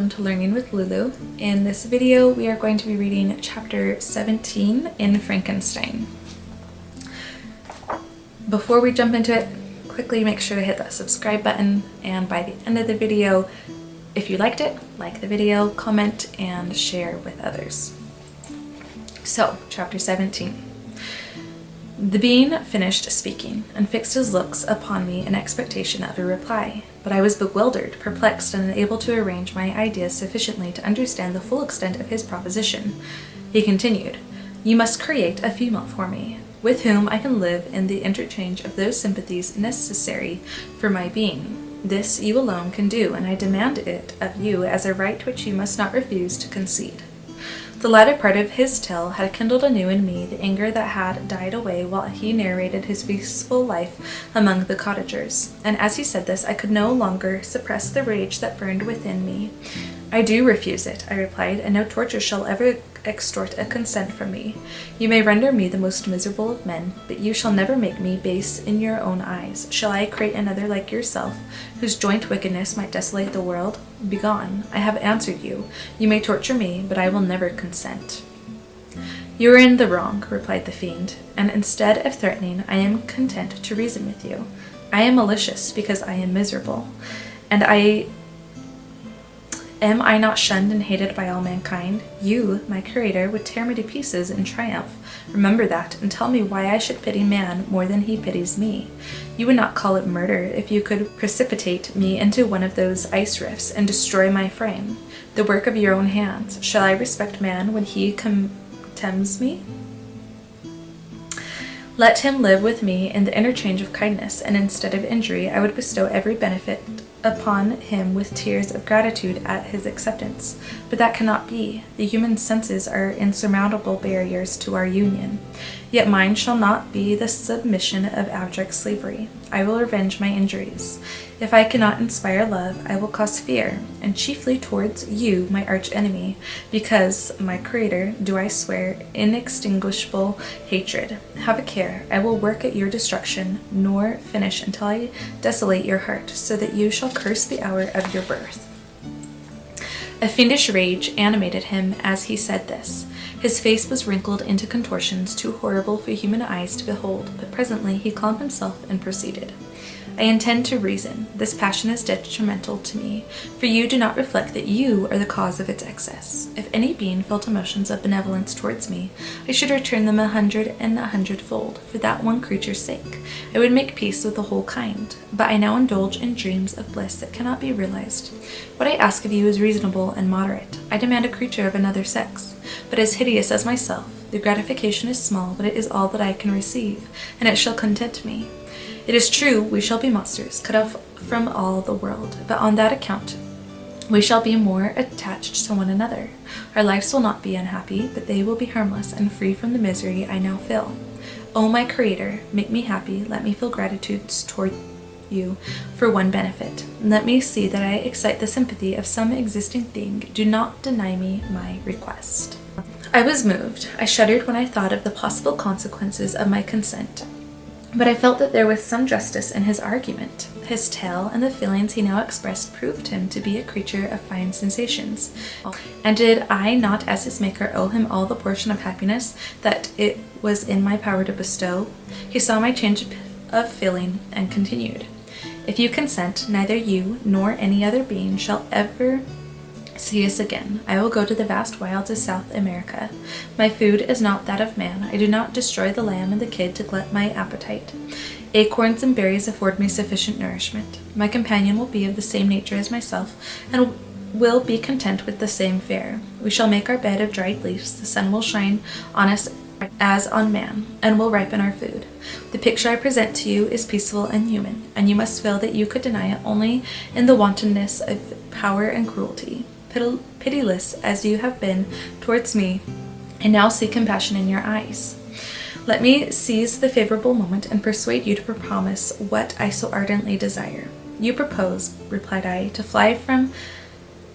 welcome to Learning with Lulu. In this video, we are going to be reading chapter 17 in Frankenstein. Before we jump into it, quickly make sure to hit that subscribe button, and by the end of the video, if you liked it, like the video, comment, and share with others. So, chapter 17. The being finished speaking, and fixed his looks upon me in expectation of a reply, but I was bewildered, perplexed, and unable to arrange my ideas sufficiently to understand the full extent of his proposition. He continued, "You must create a female for me, with whom I can live in the interchange of those sympathies necessary for my being. This you alone can do, and I demand it of you as a right which you must not refuse to concede." The latter part of his tale had kindled anew in me the anger that had died away while he narrated his peaceful life among the cottagers, and as he said this I could no longer suppress the rage that burned within me. "I do refuse it," I replied, "and no torture shall ever extort a consent from me. You may render me the most miserable of men, but you shall never make me base in your own eyes. Shall I create another like yourself, whose joint wickedness might desolate the world? Begone, I have answered you. You may torture me, but I will never consent." "You are in the wrong," replied the fiend, "and instead of threatening, I am content to reason with you. I am malicious because I am miserable, and am I not shunned and hated by all mankind? You, my creator, would tear me to pieces in triumph. Remember that, and tell me why I should pity man more than he pities me. You would not call it murder if you could precipitate me into one of those ice rifts and destroy my frame, the work of your own hands. Shall I respect man when he contemns me? Let him live with me in the interchange of kindness, and instead of injury I would bestow every benefit upon him with tears of gratitude at his acceptance. But that cannot be. The human senses are insurmountable barriers to our union. Yet mine shall not be the submission of abject slavery. I will revenge my injuries. If I cannot inspire love, I will cause fear, and chiefly towards you, my arch enemy, because, my creator, do I swear inextinguishable hatred. Have a care, I will work at your destruction, nor finish until I desolate your heart, so that you shall curse the hour of your birth." A fiendish rage animated him as he said this. His face was wrinkled into contortions too horrible for human eyes to behold, but presently he calmed himself and proceeded. "I intend to reason. This passion is detrimental to me, for you do not reflect that you are the cause of its excess. If any being felt emotions of benevolence towards me, I should return them 100 and 100-fold, for that one creature's sake. I would make peace with the whole kind, but I now indulge in dreams of bliss that cannot be realized. What I ask of you is reasonable and moderate. I demand a creature of another sex, but as hideous as myself. The gratification is small, but it is all that I can receive, and it shall content me. It is true, we shall be monsters, cut off from all the world, but on that account we shall be more attached to one another. Our lives will not be unhappy, but they will be harmless and free from the misery I now feel. O my Creator, make me happy, let me feel gratitude toward you for one benefit. Let me see that I excite the sympathy of some existing thing. Do not deny me my request." I was moved. I shuddered when I thought of the possible consequences of my consent. But I felt that there was some justice in his argument. His tale and the feelings he now expressed proved him to be a creature of fine sensations. And did I not as his maker owe him all the portion of happiness that it was in my power to bestow? He saw my change of feeling and continued, "If you consent, neither you nor any other being shall ever see us again. I will go to the vast wilds of South America. My food is not that of man. I do not destroy the lamb and the kid to glut my appetite. Acorns and berries afford me sufficient nourishment. My companion will be of the same nature as myself, and will be content with the same fare. We shall make our bed of dried leaves. The sun will shine on us as on man, and will ripen our food. The picture I present to you is peaceful and human, and you must feel that you could deny it only in the wantonness of power and cruelty. Pitiless as you have been towards me, I now see compassion in your eyes. Let me seize the favorable moment and persuade you to promise what I so ardently desire." "You propose," replied I, "to fly from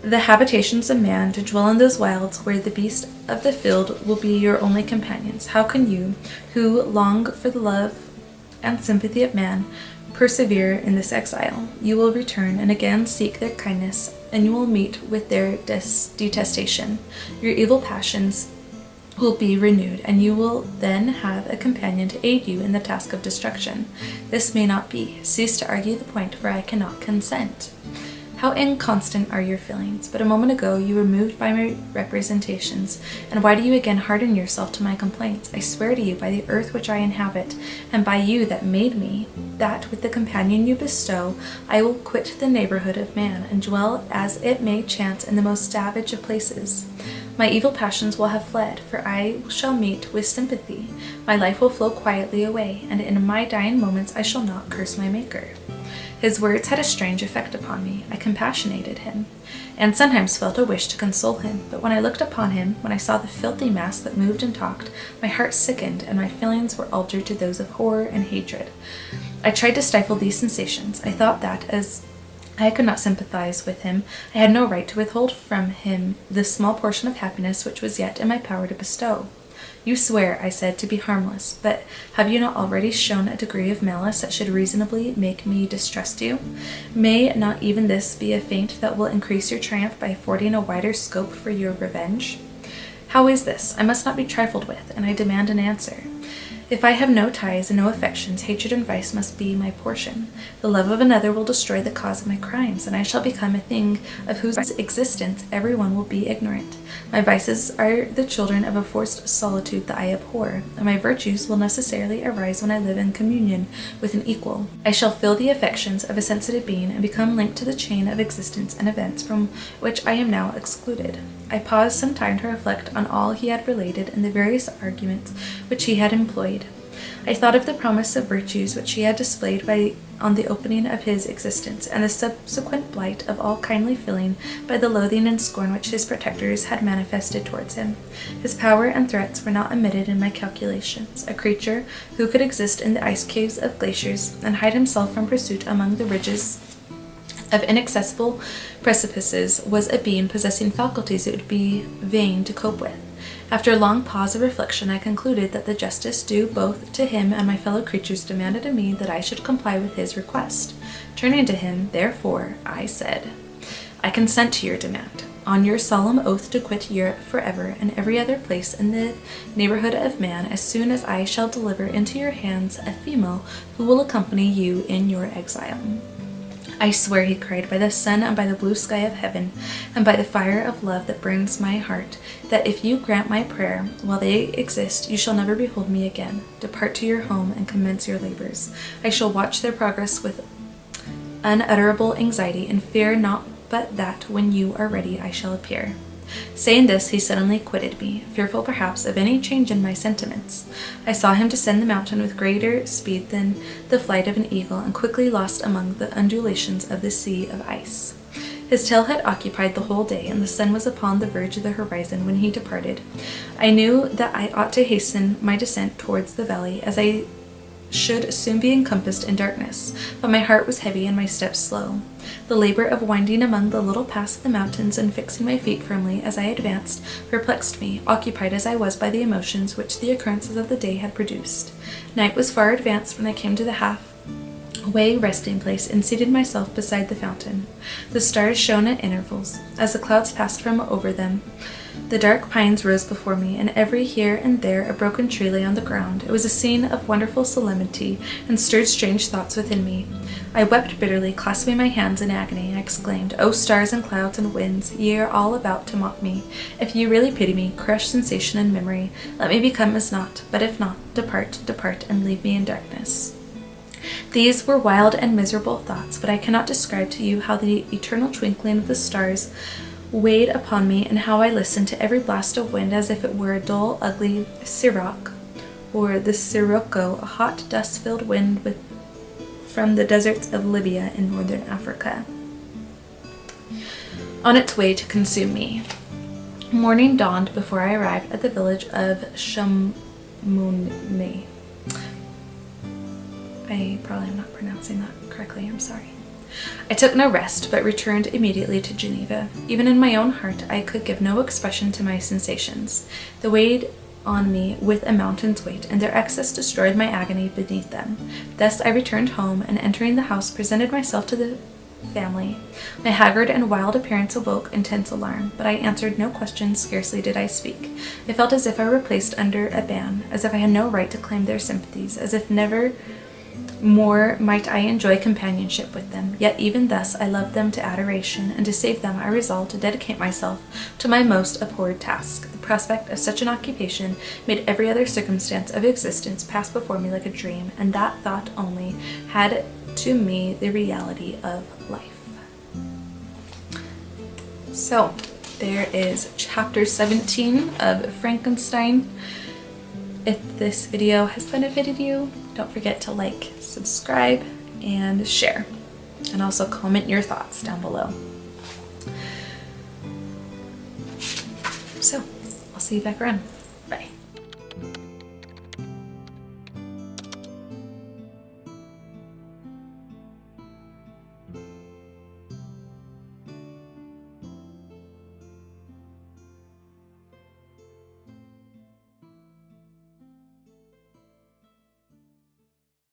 the habitations of man, to dwell in those wilds where the beasts of the field will be your only companions. How can you, who long for the love and sympathy of man, persevere in this exile? You will return and again seek their kindness and you will meet with their detestation. Your evil passions will be renewed, and you will then have a companion to aid you in the task of destruction. This may not be. Cease to argue the point, for I cannot consent. How inconstant are your feelings! But a moment ago you were moved by my representations, and why do you again harden yourself to my complaints? I swear to you by the earth which I inhabit, and by you that made me, that with the companion you bestow, I will quit the neighborhood of man, and dwell as it may chance in the most savage of places. My evil passions will have fled, for I shall meet with sympathy. My life will flow quietly away, and in my dying moments I shall not curse my Maker. His words had a strange effect upon me. I compassionated him, and sometimes felt a wish to console him. But when I looked upon him, when I saw the filthy mass that moved and talked, my heart sickened, and my feelings were altered to those of horror and hatred. I tried to stifle these sensations. I thought that, as I could not sympathize with him, I had no right to withhold from him the small portion of happiness which was yet in my power to bestow. You swear, I said, to be harmless, but have you not already shown a degree of malice that should reasonably make me distrust you? May not even this be a feint that will increase your triumph by affording a wider scope for your revenge? How is this? I must not be trifled with, and I demand an answer. If I have no ties and no affections, hatred and vice must be my portion. The love of another will destroy the cause of my crimes, and I shall become a thing of whose existence everyone will be ignorant. My vices are the children of a forced solitude that I abhor, and my virtues will necessarily arise when I live in communion with an equal. I shall feel the affections of a sensitive being, and become linked to the chain of existence and events from which I am now excluded. I paused some time to reflect on all he had related and the various arguments which he had employed. I thought of the promise of virtues which he had displayed on the opening of his existence, and the subsequent blight of all kindly feeling by the loathing and scorn which his protectors had manifested towards him. His power and threats were not omitted in my calculations. A creature who could exist in the ice caves of glaciers, and hide himself from pursuit among the ridges of inaccessible precipices, was a being possessing faculties it would be vain to cope with. After a long pause of reflection, I concluded that the justice due both to him and my fellow creatures demanded of me that I should comply with his request. Turning to him, therefore, I said, I consent to your demand. On your solemn oath to quit Europe forever and every other place in the neighborhood of man, as soon as I shall deliver into your hands a female who will accompany you in your exile. I swear, he cried, by the sun and by the blue sky of heaven, and by the fire of love that burns my heart, that if you grant my prayer while they exist, you shall never behold me again. Depart to your home and commence your labors. I shall watch their progress with unutterable anxiety, and fear not but that when you are ready I shall appear. Saying this, he suddenly quitted me, fearful perhaps of any change in my sentiments. I saw him descend the mountain with greater speed than the flight of an eagle, and quickly lost among the undulations of the sea of ice. His tail had occupied the whole day, and the sun was upon the verge of the horizon when he departed. I knew that I ought to hasten my descent towards the valley, as I should soon be encompassed in darkness, but my heart was heavy and my steps slow. The labor of winding among the little paths of the mountains and fixing my feet firmly as I advanced perplexed me, occupied as I was by the emotions which the occurrences of the day had produced. Night was far advanced when I came to the half-way resting place and seated myself beside the fountain. The stars shone at intervals. As the clouds passed from over them, the dark pines rose before me, and every here and there a broken tree lay on the ground. It was a scene of wonderful solemnity, and stirred strange thoughts within me. I wept bitterly, clasping my hands in agony. I exclaimed, O stars and clouds and winds, ye are all about to mock me. If you really pity me, crush sensation and memory. Let me become as naught, but if not, depart, depart, and leave me in darkness. These were wild and miserable thoughts, but I cannot describe to you how the eternal twinkling of the stars weighed upon me, and how I listened to every blast of wind as if it were a dull, ugly siroc, or the sirocco, a hot, dust-filled wind from the deserts of Libya in northern Africa, on its way to consume me. Morning dawned before I arrived at the village of Chamounay. I probably am not pronouncing that correctly, I'm sorry. I took no rest, but returned immediately to Geneva. Even in my own heart I could give no expression to my sensations. They weighed on me with a mountain's weight, and their excess destroyed my agony beneath them. Thus I returned home, and entering the house presented myself to the family. My haggard and wild appearance awoke intense alarm, but I answered no questions, scarcely did I speak. I felt as if I were placed under a ban, as if I had no right to claim their sympathies, as if never more might I enjoy companionship with them. Yet even thus I loved them to adoration, and to save them I resolved to dedicate myself to my most abhorred task. The prospect of such an occupation made every other circumstance of existence pass before me like a dream, and that thought only had to me the reality of life. So there is chapter 17 of Frankenstein. If this video has benefited you, don't forget to like, subscribe, and share. And also comment your thoughts down below. So, I'll see you back around.